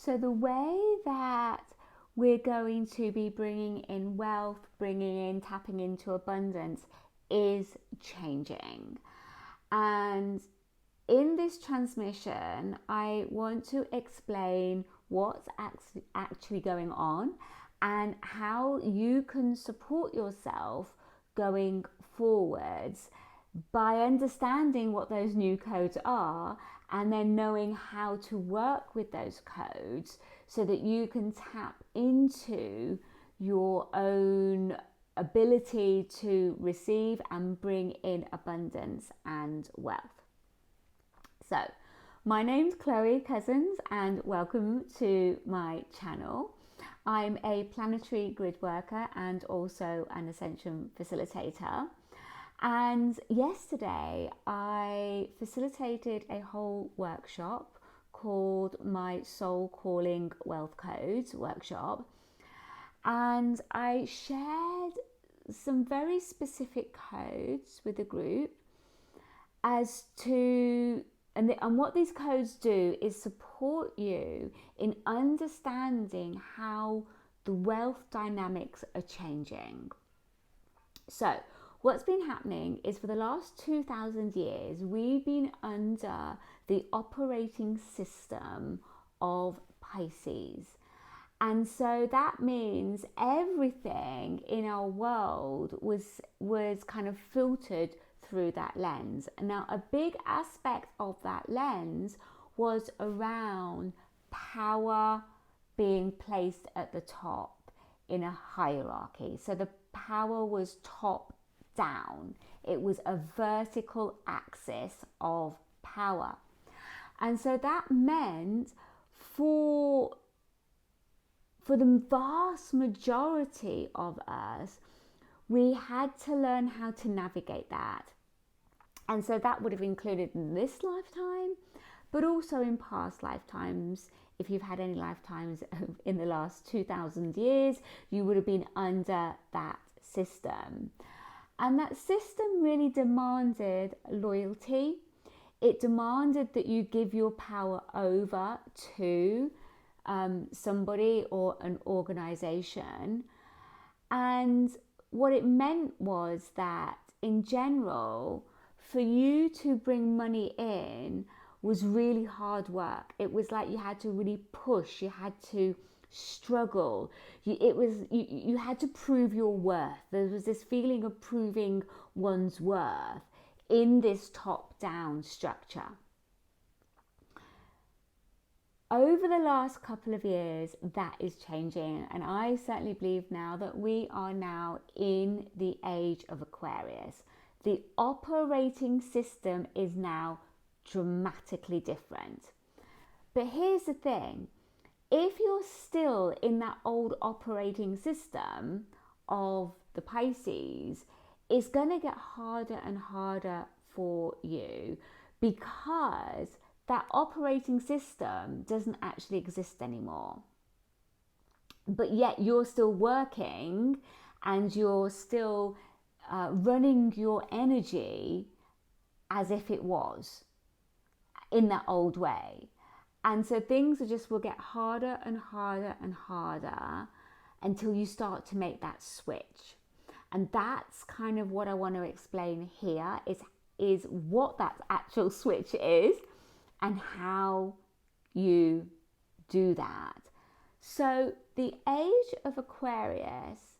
So the way that we're going to be bringing in wealth, tapping into abundance is changing. And in this transmission, I want to explain what's actually going on and how you can support yourself going forwards by understanding what those new codes are and then knowing how to work with those codes so that you can tap into your own ability to receive and bring in abundance and wealth. So, my name's Chloe Cousins and welcome to my channel. I'm a planetary grid worker and also an ascension facilitator. And yesterday I facilitated a whole workshop called my Soul Calling Wealth Codes workshop. And I shared some very specific codes with the group as to, and what these codes do is support you in understanding how the wealth dynamics are changing. So, what's been happening is for the last 2,000 years, we've been under the operating system of Pisces. And so that means everything in our world was kind of filtered through that lens. Now, a big aspect of that lens was around power being placed at the top in a hierarchy. So the power was top down. It was a vertical axis of power. And so that meant for the vast majority of us, we had to learn how to navigate that. And so that would have included in this lifetime, but also in past lifetimes. If you've had any lifetimes in the last 2,000 years, you would have been under that system. And that system really demanded loyalty. It demanded that you give your power over to somebody or an organization. And what it meant was that in general, for you to bring money in was really hard work. It was like you had to really push, you had to struggle, you had to prove your worth. There was this feeling of proving one's worth in this top-down structure. Over the last couple of years, that is changing, and I certainly believe now that we are now in the age of Aquarius. The operating system is now dramatically different. But here's the thing, if you're still in that old operating system of the Pisces, it's going to get harder and harder for you because that operating system doesn't actually exist anymore. But yet you're still working and you're still running your energy as if it was in that old way. And so things will get harder and harder and harder until you start to make that switch. And that's kind of what I want to explain here is what that actual switch is and how you do that. So the age of Aquarius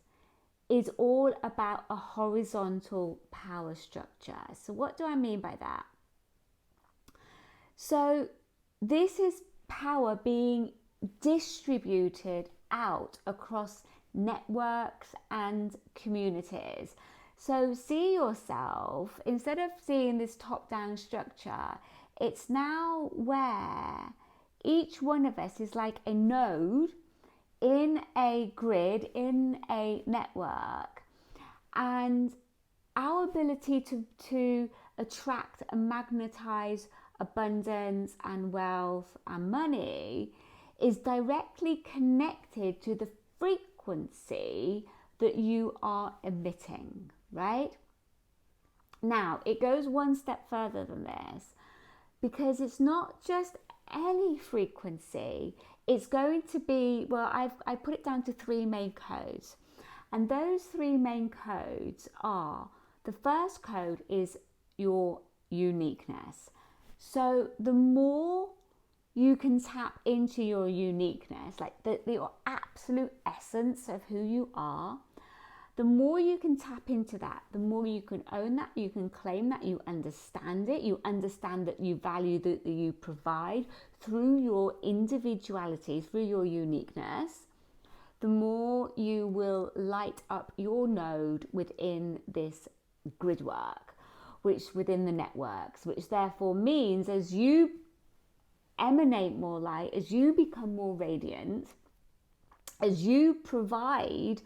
is all about a horizontal power structure. So what do I mean by that? So this is power being distributed out across networks and communities. So see yourself, instead of seeing this top-down structure, it's now where each one of us is like a node in a grid, in a network, and our ability to attract and magnetize abundance and wealth and money is directly connected to the frequency that you are emitting, right? Now, it goes one step further than this, because it's not just any frequency, it's going to be, well, I put it down to 3 main codes. And those 3 main codes are, the first code is your uniqueness. So the more you can tap into your uniqueness, like your absolute essence of who you are, the more you can tap into that, the more you can own that, you can claim that, you understand it, you understand that you value that you provide through your individuality, through your uniqueness, the more you will light up your node within this grid work, which within the networks, which therefore means as you emanate more light, as you become more radiant, as you provide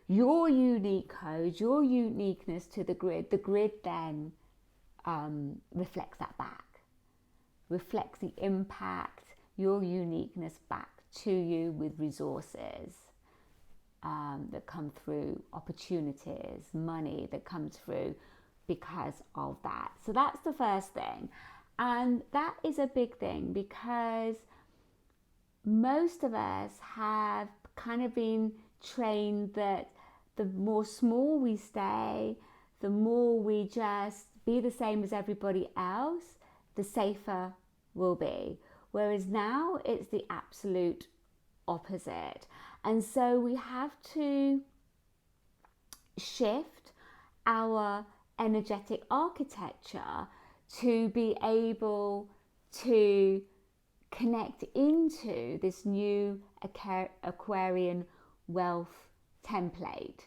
your unique code, your uniqueness to the grid then reflects that back, reflects the impact, your uniqueness back to you with resources that come through, opportunities, money that comes through because of that. So that's the first thing. And that is a big thing because most of us have kind of been trained that the more small we stay, the more we just be the same as everybody else, the safer we'll be. Whereas now it's the absolute opposite. And so we have to shift our energetic architecture to be able to connect into this new Aquarian Wealth Template,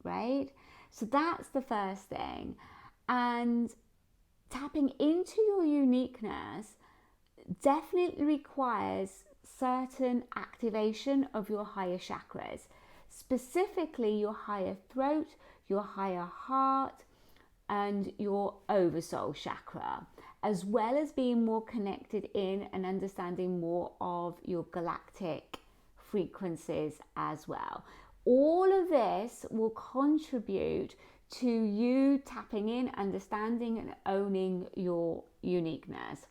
right? So that's the first thing. And tapping into your uniqueness definitely requires certain activation of your higher chakras, specifically your higher throat, your higher heart, and your oversoul chakra, as well as being more connected in and understanding more of your galactic frequencies as well. All of this will contribute to you tapping in, understanding and owning your uniqueness.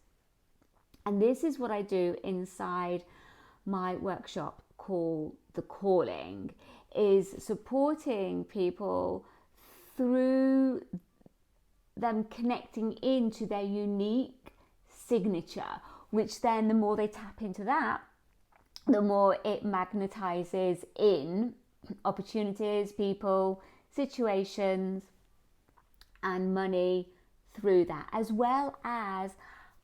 And this is what I do inside my workshop called The Calling, is supporting people through them connecting into their unique signature, which then the more they tap into that, the more it magnetizes in opportunities, people, situations, and money through that, as well as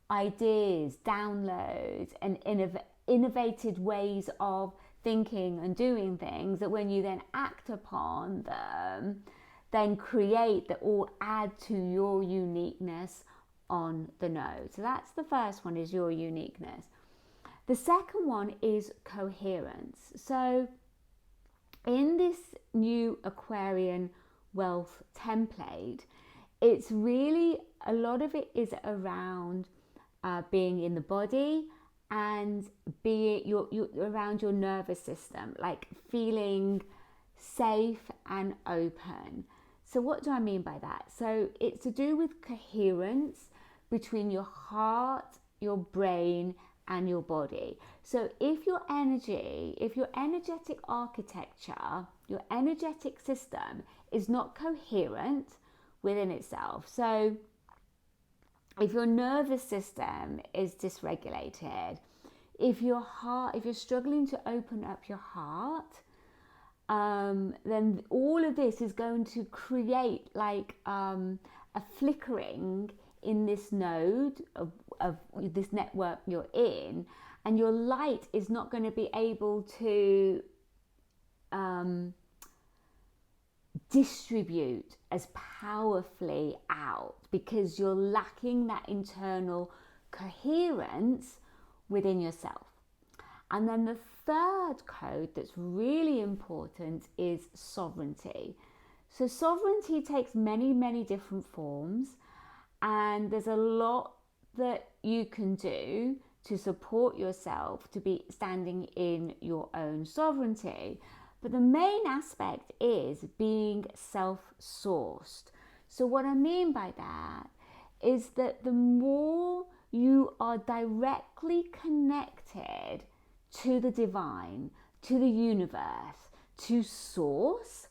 ideas, downloads, and innovative ways of thinking and doing things that when you then act upon them, then create that all add to your uniqueness on the node. So that's the first one, is your uniqueness. The second one is coherence. So in this new Aquarian Wealth Template, it's really, a lot of it is around being in the body and you're around your nervous system, like feeling safe and open. So what do I mean by that? So it's to do with coherence between your heart, your brain, and your body. So if your energetic architecture, your energetic system is not coherent within itself, so if your nervous system is dysregulated, if you're struggling to open up your heart, then all of this is going to create like a flickering in this node of this network you're in, and your light is not going to be able to distribute as powerfully out because you're lacking that internal coherence within yourself. And then the third code that's really important is sovereignty. So sovereignty takes many, many different forms, and there's a lot that you can do to support yourself to be standing in your own sovereignty. But the main aspect is being self-sourced. So what I mean by that is that the more you are directly connected to the divine, to the universe, to source,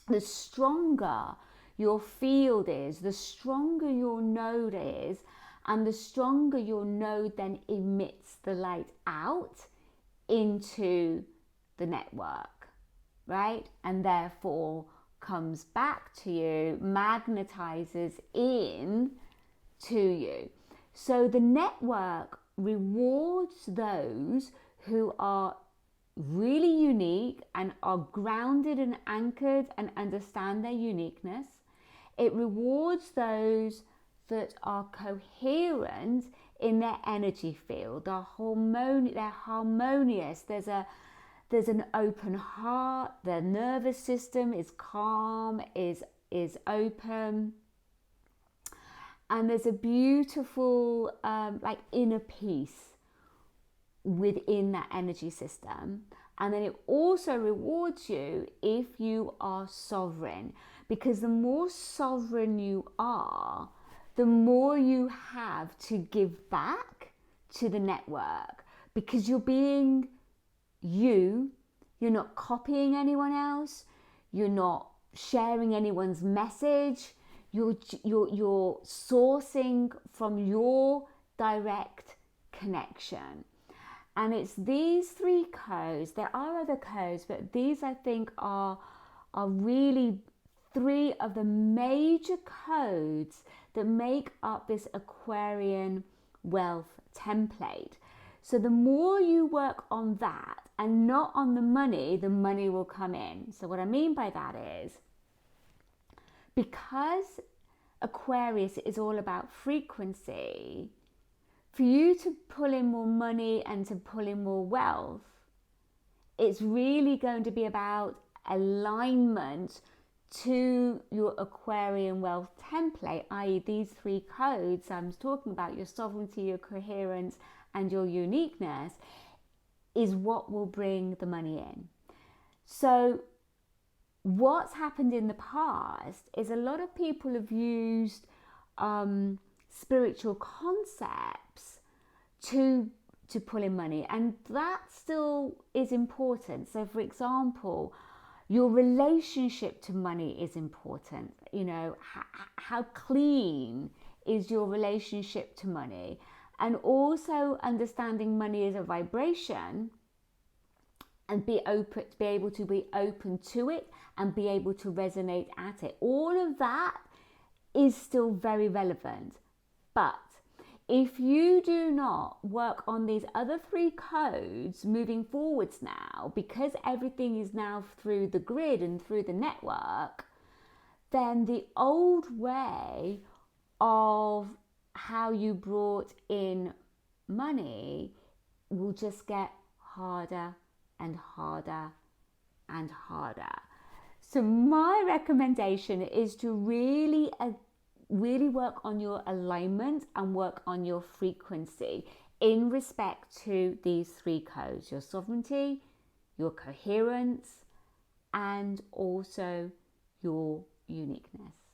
the stronger your field is, the stronger your node is, and the stronger your node then emits the light out into the network, right? And therefore comes back to you, magnetizes in to you. So the network rewards those who are really unique and are grounded and anchored and understand their uniqueness. It rewards those that are coherent in their energy field. They're harmonious. There's an open heart. Their nervous system is calm, is open. And there's a beautiful inner peace within that energy system. And then it also rewards you if you are sovereign, because the more sovereign you are, the more you have to give back to the network, because you're being you're not copying anyone else, you're not sharing anyone's message, you're sourcing from your direct connection. And it's these three codes. There are other codes, but these I think are really three of the major codes that make up this Aquarian Wealth Template. So the more you work on that and not on the money will come in. So what I mean by that is, because Aquarius is all about frequency, for you to pull in more money and to pull in more wealth, it's really going to be about alignment to your Aquarian Wealth Template, i.e. these three codes I'm talking about, your sovereignty, your coherence, and your uniqueness, is what will bring the money in. So what's happened in the past is a lot of people have used spiritual concepts to pull in money, and that still is important. So for example, your relationship to money is important. How clean is your relationship to money? And also understanding money is a vibration, and be able to be open to it and be able to resonate at it. All of that is still very relevant. But if you do not work on these other three codes moving forwards now, because everything is now through the grid and through the network, then the old way of how you brought in money will just get harder and harder and harder. So my recommendation is to really work on your alignment and work on your frequency in respect to these three codes: your sovereignty, your coherence, and also your uniqueness.